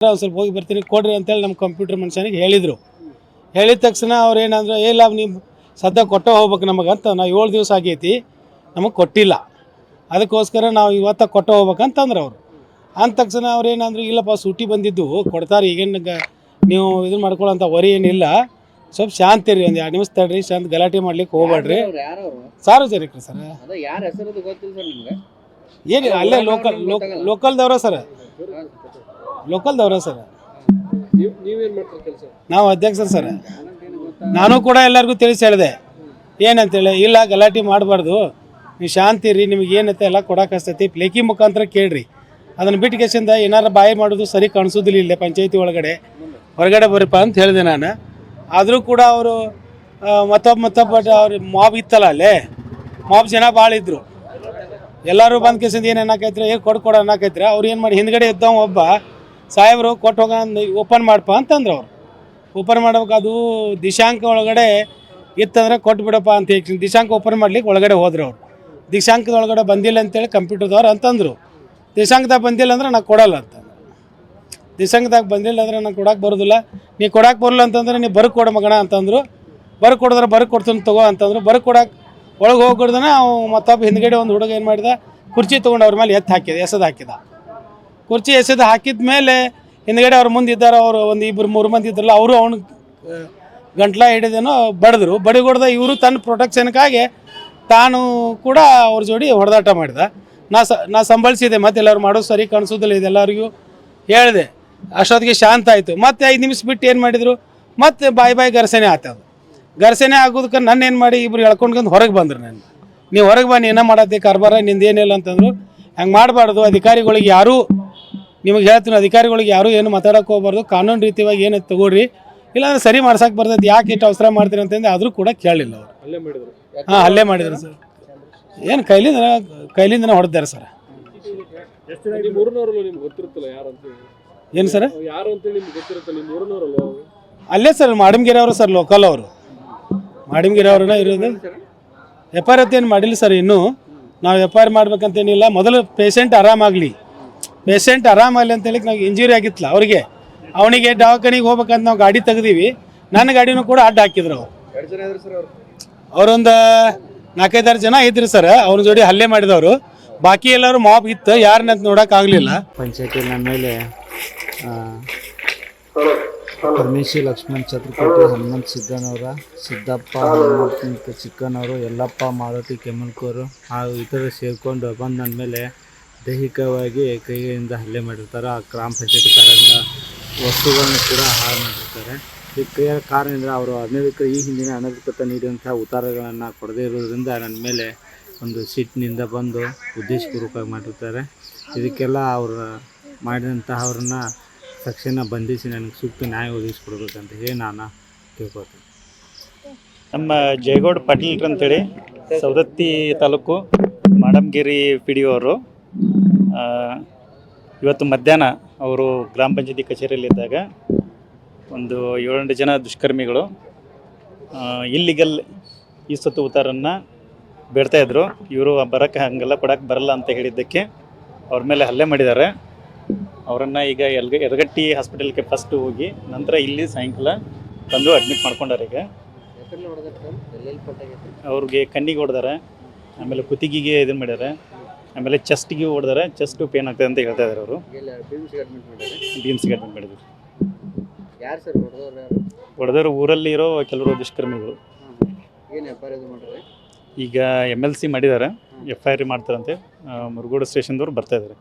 ಸ್ವಲ್ಪ ಹೋಗಿ ಬರ್ತೀನಿ ಕೊಡ್ರಿ ಅಂತೇಳಿ ನಮ್ಮ ಕಂಪ್ಯೂಟರ್ ಮನುಷ್ಯನಿಗೆ ಹೇಳಿದರು. ಹೇಳಿದ ತಕ್ಷಣ ಅವ್ರು ಏನಂದ್ರೆ ಇಲ್ಲ ನೀವು ಸದ್ಯ ಕೊಟ್ಟು ಹೋಗ್ಬೇಕು ನಮಗಂತ. ನಾವು 7 ದಿವಸ ಆಗೈತಿ ನಮಗೆ ಕೊಟ್ಟಿಲ್ಲ, ಅದಕ್ಕೋಸ್ಕರ ನಾವು ಇವತ್ತು ಕೊಟ್ಟು ಹೋಗ್ಬೇಕಂತಂದ್ರೆ ಅವರು. ಅಂದ ತಕ್ಷಣ ಅವ್ರು ಏನಂದ್ರೆ ಇಲ್ಲಪ್ಪ ಸೂಟಿ ಬಂದಿದ್ದು ಕೊಡ್ತಾರೆ, ಈಗೇನು ನೀವು ಇದನ್ನು ಮಾಡ್ಕೊಳ್ಳೋಂಥ ವರಿ ಏನಿಲ್ಲ, ಸ್ವಲ್ಪ ಶಾಂತಿ ರೀ, ಒಂದು 2 ನಿಮಿಷ ತಡ್ರಿ, ಶಾಂತ ಗಲಾಟೆ ಮಾಡ್ಲಿಕ್ಕೆ ಹೋಗ್ಬೇಡ್ರಿ. ಸಾರ್ವಜನಿಕರು ಸರ್, ಏನು ಅಲ್ಲೇ ಲೋಕಲ್ದವ್ರ ಸರ್, ಲೋಕಲ್ದವ್ರ ಸರ್. ನಾವು ಅಧ್ಯಕ್ಷರು ಸರ್. ನಾನು ಕೂಡ ಎಲ್ಲರಿಗೂ ತಿಳಿಸಿ ಹೇಳಿದೆ ಏನಂತೇಳಿ, ಇಲ್ಲ ಗಲಾಟೆ ಮಾಡಬಾರ್ದು, ನೀವು ಶಾಂತಿ ರೀ, ನಿಮಗೆ ಏನೈತೆ ಎಲ್ಲ ಕೊಡೋಕಸ್ತೈತಿ, ಲೇಖಿ ಮುಖಾಂತರ ಕೇಳ್ರಿ. ಅದನ್ನು ಬಿಟ್ಟು ಕೇಸಿಂದ ಏನಾರು ಬಾಯಿ ಮಾಡೋದು ಸರಿ ಕಾಣಿಸೋದಿಲ್ಲ. ಇಲ್ಲೇ ಪಂಚಾಯತಿ ಒಳಗಡೆ ಹೊರಗಡೆ ಬರಪ್ಪ ಅಂತ ಹೇಳಿದೆ ನಾನು. ಆದರೂ ಕೂಡ ಅವರು ಮತ್ತೊಬ್ಬ ಅವ್ರ ಮಾಬ್ ಇತ್ತಲ್ಲ, ಅಲ್ಲೇ ಮಾಬ್ ಜನ ಭಾಳ ಇದ್ದರು. ಎಲ್ಲರೂ ಬಂದು ಕೇಸಿಂದ ಏನು ಅನ್ನಕೈತ್ರಿ, ಕೊಡು ಅನ್ನಕೈತ್ರಿ. ಅವ್ರು ಏನು ಮಾಡಿ ಹಿಂದ್ಗಡೆ ಇದ್ದವ ಒಬ್ಬ ಸಾಹೇಬರು ಕೊಟ್ಟು ಹೋಗ ಓಪನ್ ಮಾಡಪ್ಪ ಅಂತಂದ್ರೆ ಅವ್ರು ಓಪನ್ ಮಾಡ್ಬೇಕು. ಅದು ದಿಶಾಂಕ ಒಳಗಡೆ ಇತ್ತಂದ್ರೆ ಕೊಟ್ಟು ಬಿಡಪ್ಪ ಅಂತ ಹೇಳಿ ದಿಶಾಂಕ ಓಪನ್ ಮಾಡ್ಲಿಕ್ಕೆ ಒಳಗಡೆ ಹೋದ್ರು. ಅವ್ರು ದಿಶಾಂಕದ ಒಳಗಡೆ ಬಂದಿಲ್ಲ ಅಂತೇಳಿ ಕಂಪ್ಯೂಟರ್ದವ್ರು ಅಂತಂದರು. ದಿಶಾಂಕದಾಗ ಬಂದಿಲ್ಲ ಅಂದ್ರೆ ನಾನು ಕೊಡಲ್ಲ ಅಂತ. ದಿಶಾಂಕದಾಗ ಬಂದಿಲ್ಲ ಅಂದ್ರೆ ನಾನು ಕೊಡಕ್ಕೆ ಬರೋದಿಲ್ಲ, ನೀ ಕೊಡಕ್ಕೆ ಬರಲ್ಲ ಅಂತಂದ್ರೆ ನೀವು ಬರಕ್ಕೆ ಕೊಡ ಮಗಣ ಅಂತಂದರು. ಬರಕ್ಕೆ ಕೊಡಿದ್ರೆ ಬರಕ್ಕೆ ಕೊಡ್ತೀನಿ ತಗೋ ಅಂತಂದ್ರು. ಬರಕ್ಕೆ ಕೊಡಕ್ಕೆ ಒಳಗೆ ಹೋಗ್ಬಿಡ್ದನ ಅವು ಮತ್ತೊಬ್ಬ ಹಿಂದ್ಗಡೆ ಒಂದು ಹುಡುಗ ಏನು ಮಾಡಿದ, ಕುರ್ಚಿ ತೊಗೊಂಡು ಅವ್ರ ಮೇಲೆ ಎಸೆದು ಹಾಕಿದ. ಕುರ್ಚಿ ಎಸೆದು ಹಾಕಿದ ಮೇಲೆ ಹಿಂದ್ಗಡೆ ಅವ್ರ ಮುಂದೆ ಇದ್ದಾರೆ, ಅವರು ಒಂದು 2-3 ಮಂದಿ ಇದ್ರಲ್ಲ, ಅವರು ಅವನು ಗಂಟ್ಲ ಹಿಡಿದೇನೋ ಬಡಿದ್ರು. ಬಡಿಗೊಡ್ದ ಇವರು ತನ್ನ ಪ್ರೊಟೆಕ್ಷನ್ಕಾಗಿ ತಾನು ಕೂಡ ಅವ್ರ ಜೋಡಿ ಹೊಡೆದಾಟ ಮಾಡಿದ. ನಾ ಸಂಭಳಿಸಿದೆ, ಮತ್ತೆ ಎಲ್ಲರೂ ಮಾಡೋದು ಸರಿ ಕಾಣಿಸೋದಿಲ್ಲ ಇದೆಲ್ಲರಿಗೂ ಹೇಳಿದೆ. ಅಷ್ಟೊತ್ತಿಗೆ ಶಾಂತ ಆಯಿತು. ಮತ್ತೆ 5 ನಿಮಿಷ ಬಿಟ್ಟು ಏನು ಮಾಡಿದರು, ಮತ್ತೆ ಬಾಯಿ ಘರ್ಷಣೆ ಆಯ್ತದು. ಘರ್ಷಣೆ ಆಗೋದಕ್ಕೆ ನನ್ನ ಏನು ಮಾಡಿ ಇಬ್ಬರು ಎಳ್ಕೊಂಡ್ಕೊಂಡು ಹೊರಗೆ ಬಂದರು. ನಾನು ನೀವು ಹೊರಗೆ ಬನ್ನಿ, ಏನೋ ಮಾಡತ್ತೆ ಕಾರ್ಬಾರ ನಿಂದು ಏನಿಲ್ಲ ಅಂತಂದರು. ಹಂಗೆ ಮಾಡಬಾರ್ದು, ಅಧಿಕಾರಿಗಳಿಗೆ ಯಾರೂ ನಿಮಗೆ ಹೇಳ್ತೀನಿ, ಅಧಿಕಾರಿಗಳಿಗೆ ಯಾರೂ ಏನು ಮಾತಾಡೋಕೆ ಹೋಗ್ಬಾರ್ದು, ಕಾನೂನು ರೀತಿಯಾಗಿ ಏನು ತಗೋರಿ, ಇಲ್ಲಾಂದ್ರೆ ಸರಿ ಮಾಡ್ಸಕ್ಕೆ ಬರ್ತೈತೆ, ಯಾಕೆ ಇಷ್ಟು ಅವಸರ ಮಾಡ್ತೀರಿ ಅಂತಂದು ಆದರೂ ಕೂಡ ಕೇಳಲಿಲ್ಲ ಅವರು. ಹಾಂ, ಹಲ್ಲೆ ಮಾಡಿದ್ರು ಸರ್. ಏನು ಕೈಲಿಂದನೇ ಹೊಡೆದಾರೆ ಸರ್. ಏನು ಸರ್ ಅಲ್ಲೇ ಸರ್ ಮಾಡಮಗಿರಿ ಅವರು ಸರ್, ಲೋಕಲ್ ಅವರು ಮಾಡಮಗಿರಿ ಅವ್ರನ್ನ ಇರೋದು. FIR ಏನು ಮಾಡಿಲ್ಲ ಸರ್ ಇನ್ನೂ. ನಾವು FIR ಮಾಡ್ಬೇಕಂತೇನಿಲ್ಲ, ಮೊದಲು ಪೇಷಂಟ್ ಆರಾಮಾಗಲಿ ಅಂತೇಳಿ ನಾವು ಇಂಜುರಿ ಆಗಿತ್ತಲ್ಲ ಅವ್ರಿಗೆ, ಅವನಿಗೆ ದವಾಖಾನಿಗೆ ಹೋಗ್ಬೇಕಂತ ನಾವು ಗಾಡಿ ತೆಗ್ದೀವಿ. ನನ್ನ ಗಾಡಿನೂ ಕೂಡ ಅಡ್ಡ ಹಾಕಿದ್ರು ಅವರು. ಅವರೊಂದು 4-5 ಜನ ಇದ್ರು ಸರ್. ಅವ್ರ ಜೋಡಿ ಹಲ್ಲೆ ಮಾಡಿದವರು. ಬಾಕಿ ಎಲ್ಲರೂ ಮಾಬ್ ಇತ್ತು, ಯಾರನ್ನಂತ ನೋಡೋಕ್ಕಾಗಲಿಲ್ಲ. ಪಂಚಾಯತಿ ನನ್ನ ಮೇಲೆ ಪರಮೇಶಿ ಲಕ್ಷ್ಮಣ್ ಛತ್ರಪತಿ ಹನುಮಂತ್ ಸಿದ್ದಪ್ಪ ಹನುಮಂತ ಚಿಕ್ಕನವರು, ಯಲ್ಲಪ್ಪ ಮಾರುತಿ ಕೆಮ್ಮಲ್ಕೂರು ಹಾಗೂ ಇತರರು ಸೇರಿಕೊಂಡು ಬಂದು ನನ್ನ ಮೇಲೆ ದೈಹಿಕವಾಗಿ ಕೈಯಿಂದ ಹಲ್ಲೆ ಮಾಡಿರ್ತಾರೆ. ಆ ಗ್ರಾಮ ಪಂಚಾಯತಿ ಕಾರಣದಿಂದ ವಸ್ತುಗಳನ್ನು ಕೂಡ ಹಾಳು ಮಾಡಿರ್ತಾರೆ. ಇದಕ್ಕೆ ಕಾರಣ ಅಂದರೆ ಅವರು ಈ ಹಿಂದಿನ ಅನಧಿಕೃತ ನೀಡಿದಂಥ ಉತ್ತಾರಗಳನ್ನು ಕೊಡದೇ ಇರೋದ್ರಿಂದ ನನ್ನ ಮೇಲೆ ಒಂದು ಸಿಟ್ಟಿನಿಂದ ಬಂದು ಉದ್ದೇಶಪೂರ್ವಕವಾಗಿ ಮಾಡಿರ್ತಾರೆ. ಇದಕ್ಕೆಲ್ಲ ಅವರು ಮಾಡಿದಂತಹವ್ರನ್ನ ತಕ್ಷಣ ಬಂಧಿಸಿ ನನಗೆ ಸೂಕ್ತ ನ್ಯಾಯ ಒದಗಿಸ್ಕೊಡ್ಬೇಕಂತ ಹೇಳಿ ನಾನು ಕೇಳ್ಕೊತೀನಿ. ನಮ್ಮ ಜಯಗೌಡ ಪಾಟೀಲ್ ಅಂತೇಳಿ ಸವದತ್ತಿ ತಾಲೂಕು ಮಾಡಮಗಿರಿ PDO ಅವರು ಇವತ್ತು ಮಧ್ಯಾಹ್ನ ಅವರು ಗ್ರಾಮ ಪಂಚಾಯತಿ ಕಚೇರಿಯಲ್ಲಿದ್ದಾಗ ಒಂದು 7 ಜನ ದುಷ್ಕರ್ಮಿಗಳು ಇಲ್ಲಿಗಲ್ ಈ ಸತ್ತು ಉತ್ತಾರನ್ನು ಬೇಡ್ತಾಯಿದ್ರು. ಇವರು ಬರೋಕ್ಕೆ ಹಾಗೆಲ್ಲ ಕೊಡೋಕ್ಕೆ ಬರಲ್ಲ ಅಂತ ಹೇಳಿದ್ದಕ್ಕೆ ಅವ್ರ ಮೇಲೆ ಹಲ್ಲೆ ಮಾಡಿದ್ದಾರೆ. ಅವರನ್ನು ಈಗ ಯರಗಟ್ಟಿ ಹಾಸ್ಪಿಟಲ್ಗೆ ಫಸ್ಟ್ ಹೋಗಿ ನಂತರ ಇಲ್ಲಿ ಸಾಯಂಕಾಲ ತಂದು ಅಡ್ಮಿಟ್ ಮಾಡ್ಕೊಂಡಾರೆ. ಈಗ ಅವ್ರಿಗೆ ಕಣ್ಣಿಗೆ ಹೊಡೆದಾರೆ, ಆಮೇಲೆ ಕುತ್ತಿಗೆಗೆ ಇದನ್ನು ಮಾಡ್ಯಾರೆ, ಆಮೇಲೆ ಚೆಸ್ಟಿಗೆ ಹೊಡೆದಾರೆ. ಚೆಸ್ಟ್ ಪೇನ್ ಆಗ್ತದೆ ಅಂತ ಹೇಳ್ತಾ ಇದ್ದಾರೆ ಅವರು. BMCಗೆ ಅಡ್ಮಿಟ್ ಮಾಡಿದ್ರು. ಹೊಡೆದವರು ಊರಲ್ಲಿ ಇರೋ ಕೆಲವರು ದುಷ್ಕರ್ಮಿಗಳು. ಈಗ MLC ಮಾಡಿದ್ದಾರೆ, FIR ಮಾಡ್ತಾರಂತೆ. ಮುರುಗೋಡು ಸ್ಟೇಷನ್ದವ್ರು ಬರ್ತಾಯಿದ್ದಾರೆ.